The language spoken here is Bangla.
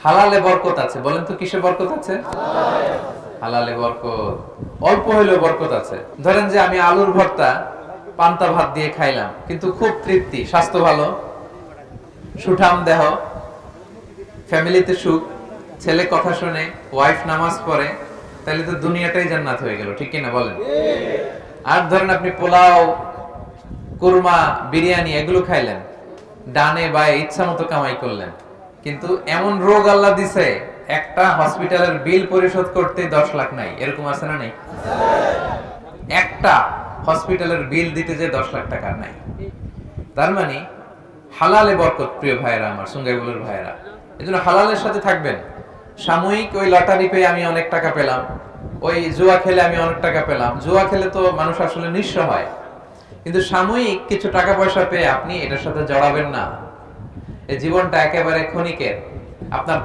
হালালে বরকত আছে, বলেন তো কিসে বরকত আছে? হালালে বরকত, অল্প হইলেও বরকত আছে। ধরেন যে আমি আলুর ভর্তা পান্তা ভাত দিয়ে খাইলাম, কিন্তু খুব তৃপ্তি, স্বাস্থ্য ভালো, সুঠাম দেহ, ফ্যামিলিতে সুখ, ছেলে কথা শুনে, ওয়াইফ নামাজ পড়ে, তাহলে তো দুনিয়াটাই জান্নাত হয়ে গেল, ঠিক কিনা বলেন? আর ধরেন আপনি পোলাও, কুরমা, বিরিয়ানি এগুলো খাইলেন, ডানে বায়ে ইচ্ছা মতো কামাই করলেন, কিন্তু এমন রোগ আল্লাহ দিছে, একটা হসপিটালের বিল পরিশোধ করতে 10 লাখ নাই, এরকম আছে না? নেই? একটা হসপিটালের বিল দিতে যে 10 লাখ টাকা নাই। তার মানে হালালে বরকত, প্রিয় ভাইয়েরা, আমার সুঙ্গাইবুলের ভাইয়েরা, এজন্য হালালের সাথে থাকবেন। সাময়িক ওই লটারি পেয়ে আমি অনেক টাকা পেলাম, ওই জুয়া খেলে আমি অনেক টাকা পেলাম, জুয়া খেলে তো মানুষ আসলে নিঃস্ব হয়, কিন্তু সাময়িক কিছু টাকা পয়সা পেয়ে আপনি এটার সাথে জড়াবেন না। এই জীবনটা একেবারে ক্ষণিকের। আপনার